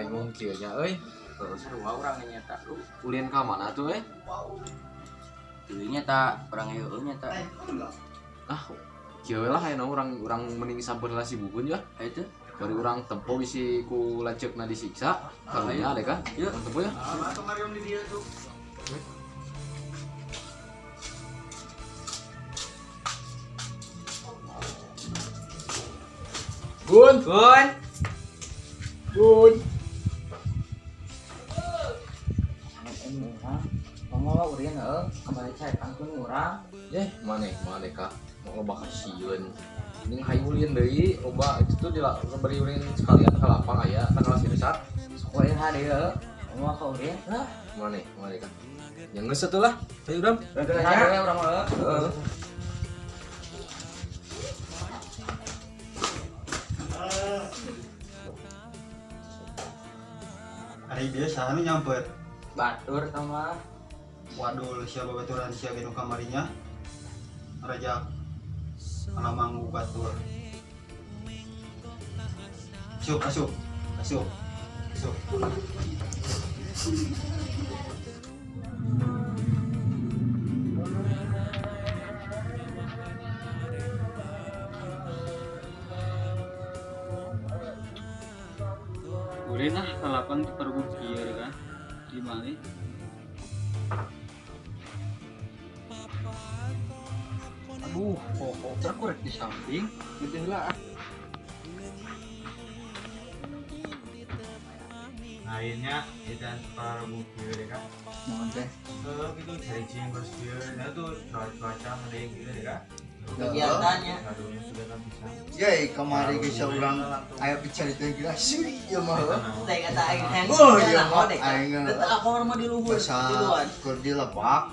bingung kieu nya euy. Sarua urang nyata. Ulin ka mana tuh Teu nyata urang heueuh nyata. Ah, kieu lah aya urang mending sampeun lah si bubun ya. Itu Bari urang tempo bisi ku laceukna disiksa. Karunya ade kan? Ieu tempo ya. Bun. Ngomong urang heueuh, kembali cai pangkeun urang. Maneh ka mau loba kasieun. Mending hayu ulin deui, loba itu tuh bari ulin sekalian ka lapang aya tanggal siresat. Sok we hade heueuh. Ngomong ka urang. Hah? Maneh ka. Yang geus atuh lah. Hayu Dam. Hade urang heueuh. Heeh. Hari biasa anu nyampet. Batur sama Waduh, siapa baturan sia gedung kamarinya. Raja alamang batur. Asup. Ulin lah kalapan di pergub kieu kan. Di mana? Aduh, kok terkurek di samping, gitu lah. Akhirnya kita para bukti deh kan. Mohon teh. Gitu cari cing bos dia, nah tuh cuaca mending gitu deh kan. kegiatannya. Aduhnya sudah kan bisa. Yai, kemari geus urang aya bicara teh gila sih ieu mah. Teh kata aing hang. Oh, iya mah aing. Teu apa mah di luhur, di luar. Basa keur dilebak.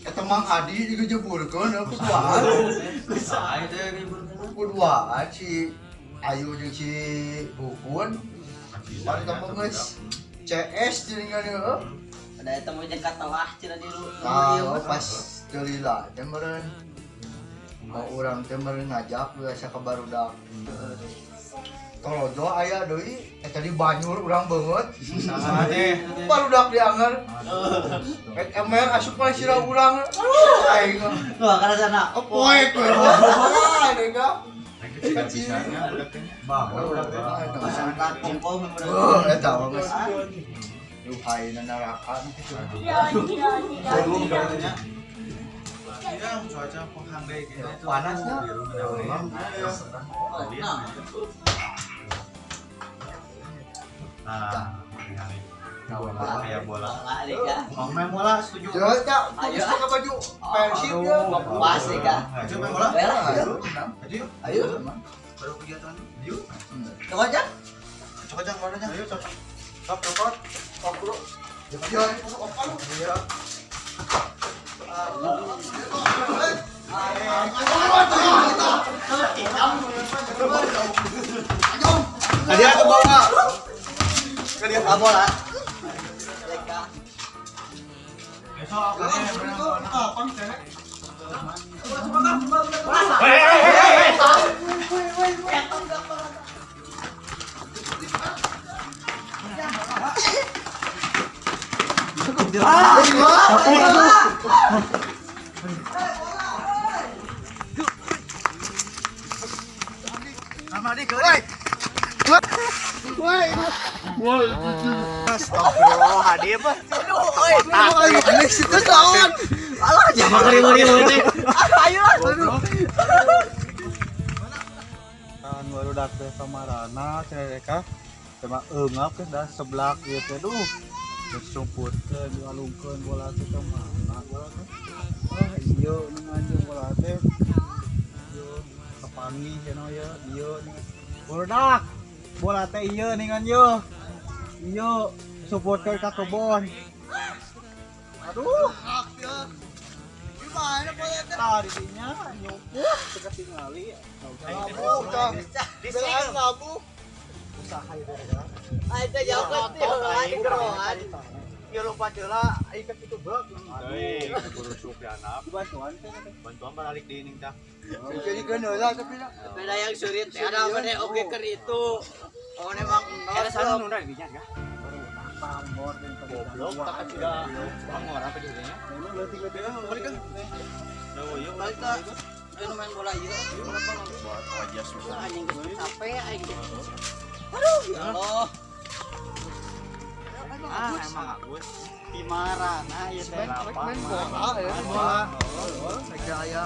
Eta Mang Adi digejeburkeun aku duaan. Bisa itu yang ibu. Kuduaan si Ayu jeung si Bukun. Mari kamu geus CS jaringan heuh. Ada eta mah jeung katelah cenah di luhur. Kalau pas delila teh meureun mau urang teh meureun ngajak biasa ka barudak. Tolojo aya deui eta di Banyur urang beungeut. Sama teh. Barudak dianger. Emer asup ka sira urang. Aing Wah, kana sana. poe kowe. Aing Kecil-kecilannya udah kayaknya. Udah Masyarakat kongkol memang. Oh, eta mah geus. Duhaina neraka kitu. Belum katanya. Ya, cuaca penghandai gitu itu. Panasnya. Biru menawar. Nah, kayak bola. Mau main bola setuju? Jangan tak, ayo pakai baju Persib ya. Pas ya kah? Ayo main bola. Ayo. Ayo. Baru kegiatan. Ayo. Coba aja. Coba jangan warnanya. Ayo cocok. Stop copot. Stop bro. Jangan masuk apa lu? Iya. Tadi aku bawa. Kalian apa lah? Besok apa nih? Astagfirullahaladzim. Itu tahun. Alah, jangan ribut-ribut. Ayo lah. Kan baru datang sama Rana, mereka cuma engap kan dah sebelah gitu, duh, bersumput ke dialungkan bola teh ke mana bola teh, iya ningali bola teh, iya kepangi cenah ya, iya bola bola teh iya ningali iya support ke kebon, aduh, gimana bola teh? Tadinya nyumput ketinggali. Belaan labu. Usaha itu ya. Ada jawab di keroan. Ya lupa celah ikat itu bak. Hei, buru sup ya anak. Bantuan teh. Bantuan balik di ini dah. Jadi kan lah tapi Beda yang sulit ada pada oke ker itu. Oh memang Ada sana nunda binya ya. Pamor yang Goblok tak tidak pamor apa dia nya. Memang leutik beda mereka. Kita anu main bola ieu. Buat wajah susah. Anjing capek aing. Aduh ya Allah. Emang Agus. Timarana ieu teh. Main bola ya. Bola. Saja aya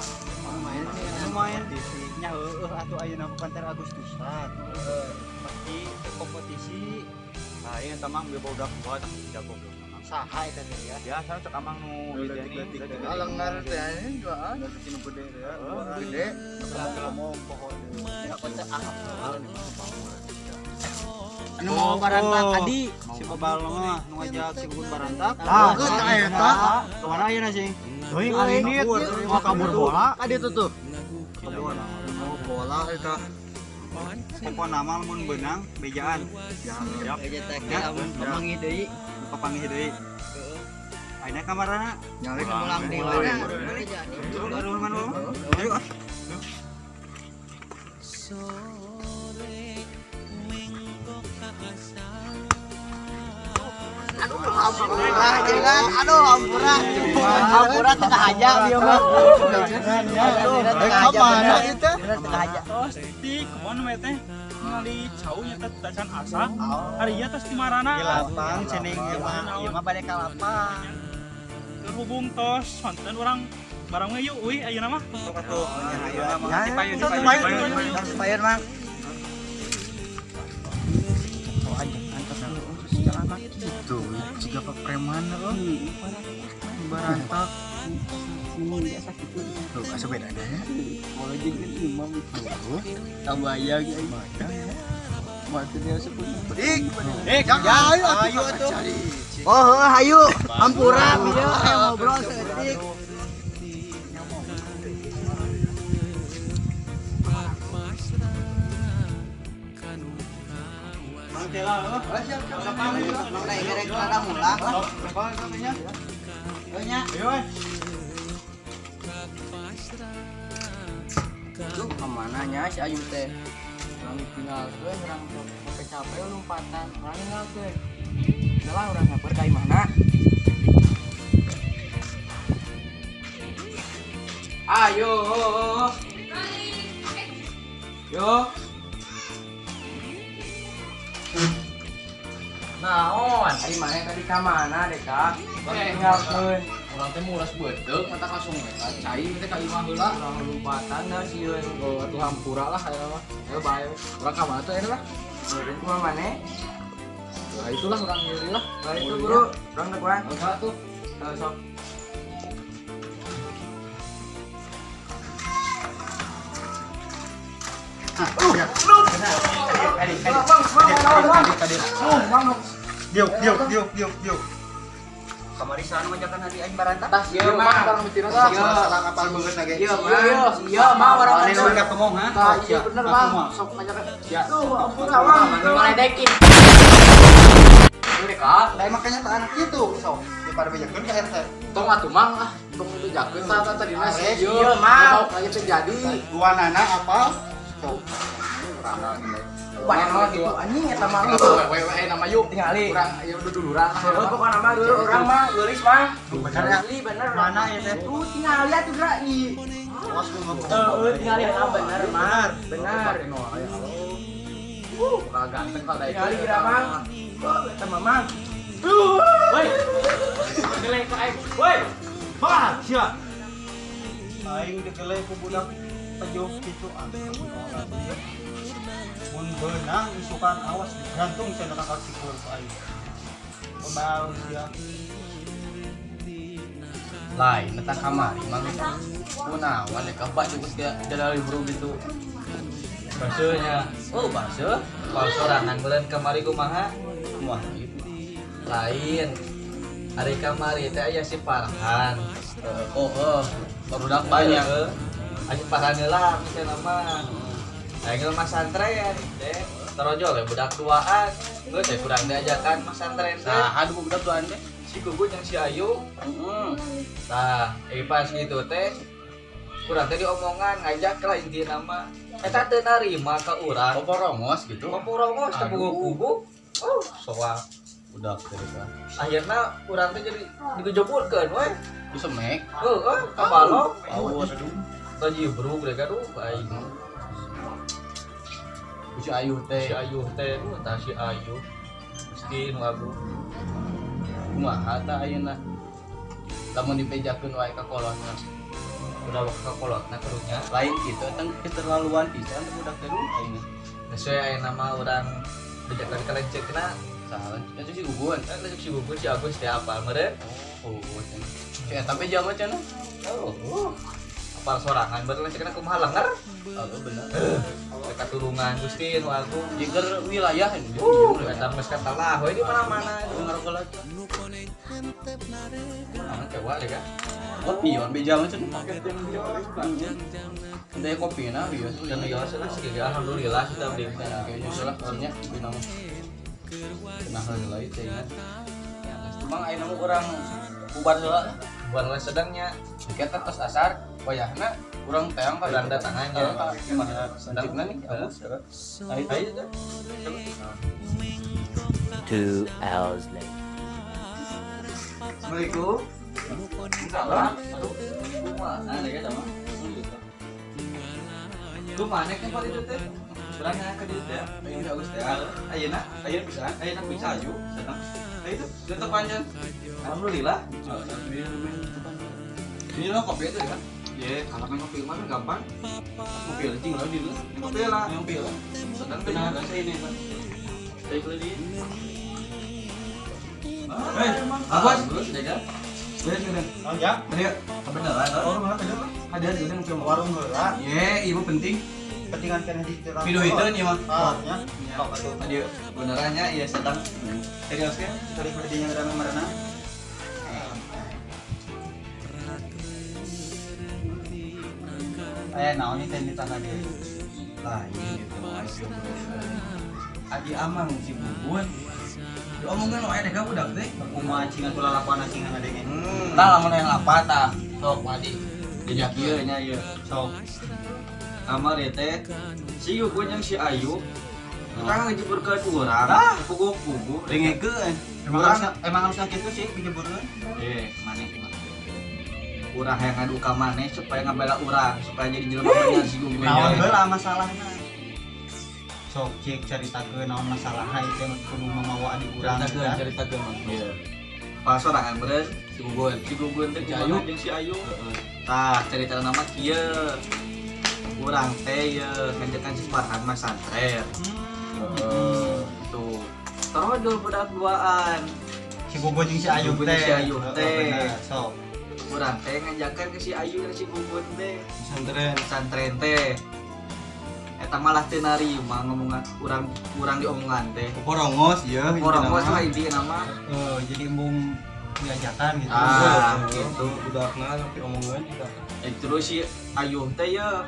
Lumayan disiknya atuh ayeuna Panter Agustusan. Meski kompetisi ayeuna tamang ge boga kuat jago Saha eta teh ya. biasa cek amang nu Letik-letik. alengar teh ini juaan Ada sini gede ya. gede. Ngomong pohon. anu mau barantak tadi si babal mah nu ngajak si Gun barantak Geus tak eta. kemana ayeuna sih teuing ari ini mau kabur bola ka ditu tuh Mau bola eta. pokona mah mun beunang bejaan siap Eja teh amun pamangi deui. kepanggih deui ayeuna kamarana Nyari Pulang di mana? Boleh jadi. baru mana ayo Ampurah jangan. Aduh ampurah. Ampurah tengah aja dia mah. Tengah aja. itu? Tengah aja. Pasti kemana mah teh ngali cau nya teh tacan asa hari ieu tos di marana di lapang ceneng ieu mah bade ka lapang terhubung tos sonten orang barang we yuk euy ayeuna mah tuh ayeuna mah dipayun Bayar mang. Itu jika pak preman lo. Barantak. Tuh asa beda deh. Kalau jadi imam itu. Tabaya gitu. Mati dia sebut. Ayo tuh. Oh, hayu. Ampurah video ngobrol sedetik. Mulai gerek ada mulang. Nya. Lu kemana nya si Ayu teh? Orang tinggal gue orang capek lompatan. Orang tinggal gue. Udah orang sabar kayak mana? Ayo. Yo. Naon? Ari mana tadi ka mana deh kak? Tinggalkeun. Orang teh muras beudeg mata langsung eta cai teh ka imah heula. Orang lompatan dah sieun. Oh atuh hampura lah aya mah. Ayo bae. Urang ka mana tuh eta lah? Beureun kumaha maneh? Nah itulah orang nyeri lah. Bae itu guru, urang teh kurang. Enggak tuh. Sok. Diuk. Kamarisan majakan hari aing barantak. Tas ieu mah barang mitina tah. Salah kapal banget lagi. Iya mah orang Ini udah pemong ha. Tah iya bener Bang. Sok ngajakan. Ya. Tuh ampura Bang. Ngaledekin. Ini kak, kayak makanya tak anak itu, so daripada bejakeun ke RT. Tong atuh mang ah. Tong itu jakeun tah tadi nasi Ares, ieu. ieu, Mang. Mau kayak terjadi. Dua nana apa? So, Banyak banget gitu anjing eta mah. Wewe nama yuk. Tingali. Urang ieu duduluran lah. Oh, pokoknya nama dulu orang mah geulis mah. bener ya. Asli bener. Mana ya teh? Tuh tinggal lihat tuh Rai. Awas lu ngomong. Tinggal lihat bener mah. Bener. Urang ganteng kada Tinggal lihat Mang. Oh, eta mah Mang. woi gelek ka aing woi bah sia Aing digeleh ku budak pejuk kitu mun beunang isukan awas gantung cenah ka sikur ku aing. Pemau dia. lain eta kamari mang kunaon ya kabak juga dia dari buru gitu basuhnya oh basuh sorangan beuleun kamari kumaha kumaha lain hari kamari teh aya si Farhan barudak banyak aya Farhan heula misalna mah aya mah santren teh tarojol ya budak tuaan geus teh kurang diajakan mah santren teh saha budak tuaan teh si Gugun yang si Ayu. Nah, pas gitu teh kurang tadi omongan ngajak lah inti nama eta teu narima ka urang Poporongos gitu. komporongos teh pugu-pugu oh soal Udah kan. akhirnya urang teh jadi digejebulkeun we Ku semek. heeh kabalok Awas. kajibruk mereka tuh aing Ku si Ayu si teh. Ayu teh tah si Ayu miskin wagu Kumaha tah ayeuna? Lamun dipejakeun wae ka kolotna. udah ka kolotna kerunya Lain kitu tang keterlaluan pisan budak teh ayeuna. sesuai aya nama urang bejakan kalenceukna Salah. Itu si Gugun. Lesuk si Gugun si Agus teh apal meureun Oh, si eta pe jalma cenah. oh apal sorangan bener lencekna kumaha lenger Oh, bener. mereka turungan Gusti nu agung Jiger wilayah ini. eta geus katalah we di mana-mana Dengar kalau Aman kewa deh kan kopi on beja mah cenah. Ada kopi na biasa dan ya salah sih alhamdulillah kita beli kayaknya salah soalnya kopi nama. Nah, heula ieu teh ingat. Cuma ayeuna mah urang bubar heula. buat les sedangnya Kita tos asar wayahna urang teang ka Urang datangannya. Gimana sancikna nih? Bagus. Nah, itu. ayo dah 2 hours later. Assalamualaikum. salah aduh kumaha ada ya sama lu mana kan pada itu teh berangkat ke dieu teh ayeuna bagus teh ayeuna bisa aju datang itu tetep panjang alhamdulillah ini lo kopi itu kan ya kalau kan kopi mana gampang kopi lagi nggak di kopi lah yang kopi lah sedang benar saya ini kan saya beli awas deh kan Oh ya, bener kebenaran warung heula teh. ada udah cuma Warung heula. ye ibu penting Ketingan kana di terang. video itu nih mah Ah, nya. Sok atuh tadi benerannya ya sedang serius kan Kali berdinya ngada marana. Naon nih teh di tanah dia. lain gitu Adi Amang si Bubun diomongin lo ada kamu udah teh Kumaha cingan kula lakuan cingan ngadenge. tah lamun yang apa tah sok madi jejak ieu nya ieu Sok. kamar ya teh si Bubun yang si Ayu Orang ngejeburkeun urang, puguk-puguk, dengekeun. Emang harus kitu sih dijeburkeun. Maneh mah. Urang hayang ngadu ka maneh supaya ngabela urang, supaya jadi jelema bener si Gunggun. Naon heula masalahna? Sok cek caritakeun naon masalahna ieu teh kudu mamawa di urang. Caritakeun mah. Iya. Pas sorangan beres si Gunggun. Si Gunggun teh si Ayu jeung si Ayu. Tah, cerita nama kieu. Urang teh ye ngajakan si Farhan mah santren. Tuh. Terodol budak duaan. Si Gugun jeung si Ayu Gugun teh. jeung si Ayu teh. Bener, sok. Urang teh ngajakan ke si Ayu dan si Gunggun teh santren teh. Eta malah teu narima ngomongan urang diomongan teh. Porongos ya. Porongos mah inti nama. Jadi embung diajakan gitu. Gitu. Budakna sampai omongan juga. Terus si Ayu teh ya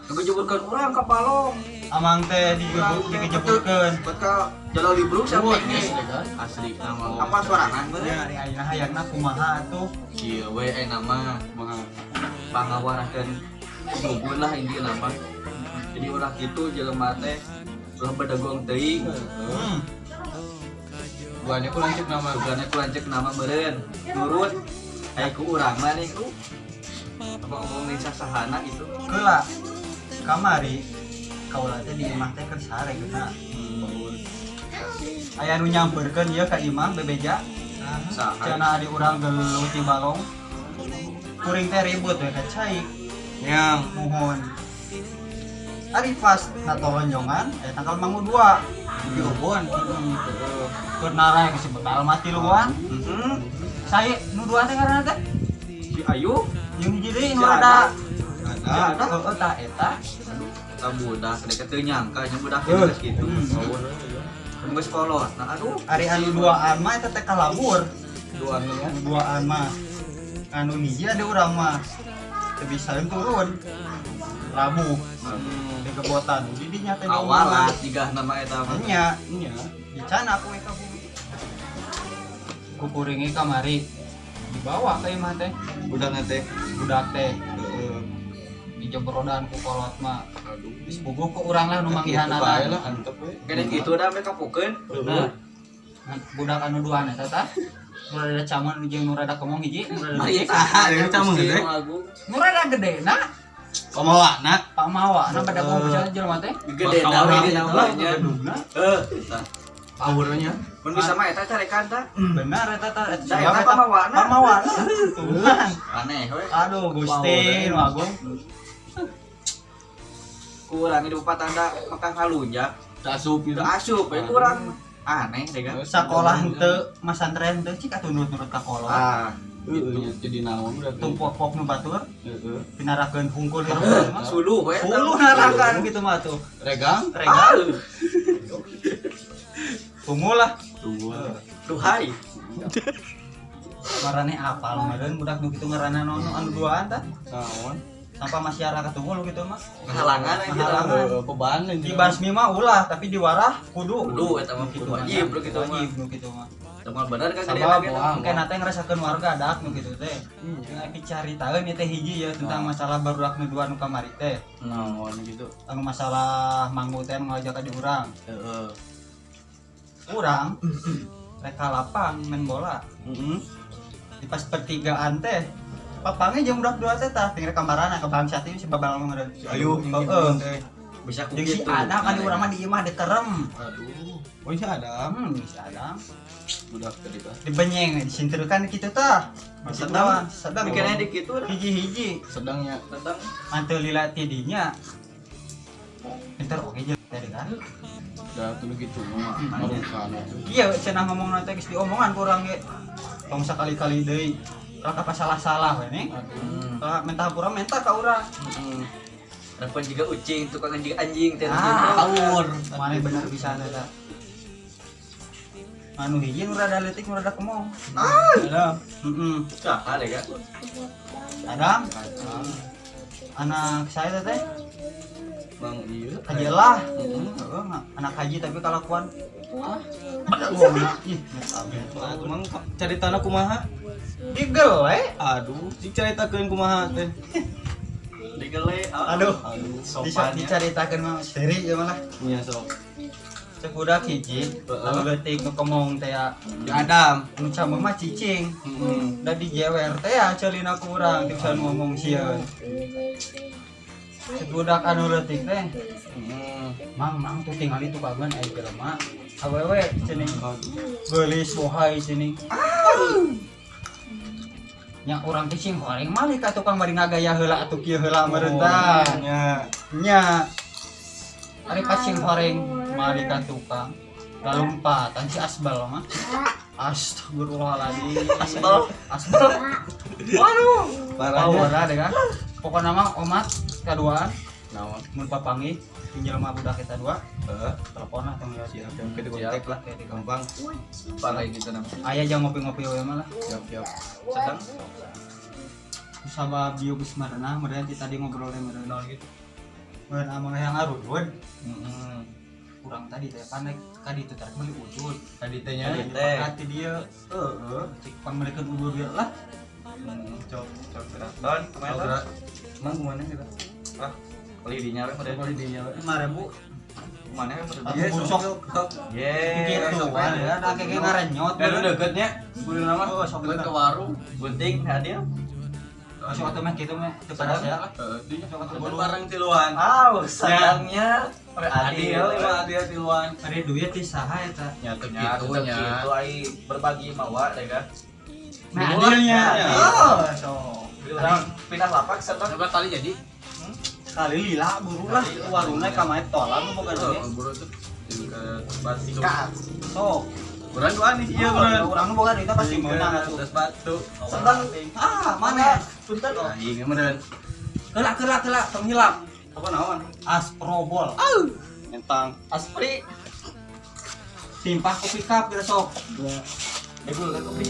ngejeburkeun urang ka palong. Amang teh digejeburkeun. Buat ka jalan libruk sampai ini. Asli nama. Apa sorangan bener? Ya, di ayeuna hayangna kumaha atuh? Ieu we nama mah pangawarakeun Gunggun lah inti nama. Jadi urang kitu jelema teh ulah bedagong teuing. Bukannya ku lanceuk nama meureun. Nurut aya ku urang mah nih ku. Apa ngomongin sasahana gitu. Heula. Kamari kaula teh di imah teh keur sare geuna. Aya nu nyamperkeun ieu ka imah bebeja. Saha? Cenah adi urang geuleuh ti balong. Kuring teh ribut we ka cai. Yang Mohon. Ari pas natoronjongan tanggal mangu 2 di Ubon. Keur naraya ke si bekal mati luan. Sae nu dua teh ngaranna teh? si Ayu Jeung hiji Si nu ada. Ada. Heeh tah eta. ka budak mereka teu nyangka nya budak geus kitu. Kan geus kolot. Nah aduh, Ari anu duaan mah eta teh kalabur. duaan ya. Duaan mah. Anu hiji ada urang mah. Teu bisa turun. Rabu. Di kebotan. Di dinya teh Awalat digah nama eta mah. nya dicana aku ka bumi. Ku kuringi kamari. Dibawa ka imah teh. Budakna teh. Budak teh. dijebrodan ku kolot mah. Geus bogoh ku urang lah nu manggihanana. Bae lah antep we. Kene gitu dah mereka kapukeun. Nah, budak anu duaan eta tah. Nu rada caman jeung nu rada kemong hiji, nu rada gede. Ada camun gede. Nu rada gedena, Pamawana. pamawana pada mau bicara jelema teh. Gede dawe di namanya. Auranya. Mun bisa mah eta carekan tah. Benar eta tah. Eta Da eta pamawana. pamawana. Tuhan. Aneh we. Aduh, Gusti nu agung. Kurang hidup patanda makan halunjak. Asup gitu. Asup we kurang aneh deh kan. Sakolah teu masantren teu cik atuh nurut-nurut ka kolot. Ah, Gitu. Jadi naon udah Tung pok-pok nu batur Heeh. pinarakeun hungkul di Ah, rumah. suluh we. Suluh narakan gitu mah tuh. Regang. Regal. Tunggu lah. Tunggu. Duhai. Marane apal meureun budak nu kitu ngaranna anu duaan tah. Naon? Sampai masyarakat tunggu lu gitu mah. Halangan aja. Halangan. Beban Di basmi mah ulah tapi di warah kudu. Kudu eta mah kudu wajib lu kitu mah. Wajib nu kitu mah. Teman bener kan gede Sabab lagi. engke na teh ngarasakeun warga adak nu kitu teh. Nya dicaritaeun ieu teh hiji ya tentang masalah barudak nu dua nu kamari teh. naon gitu. Anu masalah manggu teh ngajak ka di urang. Heeh. Urang rek lapang main bola. Heeh. Di pas pertigaan teh papangnya jeung budak dua teh tah tinggal kamarana ke bangsa teh si babal meureun. Ayo Heeh. Bisa Jeung si kukitu. ada kan di urang mah di ieu mah dikerem. Aduh. Oh iya ada. Si Adam Budak tadi kan. dibenyeng disinterkan kitu tah. Sedang sedang Mikirnya di kitu dah. hiji-hiji Sedangnya Tentang mantel lila tidinya. Pinter oke je tadi kan. udah tuh gitu mah. Marukan. Iya cenah ngomong nanti geus diomongan ku urang ge. Tong sakali-kali deui. Kalau apa salah-salah we nih. Kalau mentah pura mentah ka urang. Repon juga ucing, tukang anjing teh. Awur. Mana bener bisa eta. Anu hiji nu rada leutik nu rada kemong. Ada. Heeh. Saha deh kan. Adam. Anak saya teh Bang iya. haji lah. Heeh, anak haji tapi kalakuan Emang caritana kumaha? digel we. Aduh, dicaritakeun kumaha teh. Digele. Aduh. Aduh, Dicaritakeun mah seri ya malah. punya sok. Cek budak hiji, anu leutik nu kemong teh ya. Di Adam. Nu cameuh mah cicing. Da dijewer teh ya ceulina ku urang teu bisa ngomong sieun. Cek budak anu leutik teh, mang tuh tinggal itu kagan aya jelema. Awewe cenah geulis bohai cenah. Nya urang teh sing goreng mah ka tukang bari ngagaya heula atuh kieu heula meureun tah. Nya ari pacing goreng mari ka tukang lalumpatan si asbal mah. Astagfirullahaladzim. Asbal. Waduh. Parah deh kan. Pokoknya mah omat kaduaan. Naon? Mun papanggih pinjel mah budak kita dua. Telepon tong ya Siap, kita kontak lah. Gampang. Parah gitu namanya. Aya jang ngopi-ngopi we mah lah. Siap. Sedang Sabab bieu geus marana, meureun kita tadi ngobrol teh meureun gitu. Meureun amang hayang arudun. Kurang tadi teh panek kadi teh tarik meuli udud. Tadi tehnya Hati dia. Heeh, cik pamerikeun udud dia lah. cok gerak. Don, kemana? Emang kemana kita? Ah, kali dinya we model. Kali dinya. 5.000. Mana we model? Atuh busok. Gitu kan ya, da keke ngarenyot. Lu deketnya, bulu nama. Oh, sok Buat ke dekat. warung, bunting hadir. Sok atuh mah kitu mah teu panas ya. Sok atuh Buat bolu. bareng tiluan. Sedangnya adil, adil tiluan. Ari duit ti saha eta? Nyata gitu ai berbagi mawa deh kan. Nah, adilnya. Oh, sok. Orang pindah lapak sedang berapa kali jadi? Kali lila buru lah warungna ka mae tolan boga duit. Buru tuh ke batu. Sok. Kurang dua nih, iya Urang boga duit pasti meunang atuh. Terus batu. Sedang mana? Punten. Anjing meureun. Kelak tong hilap. Apa naon? Asprobol. Mentang. Aspri. Timpah kopi cup kita sok. Degul kan kopi.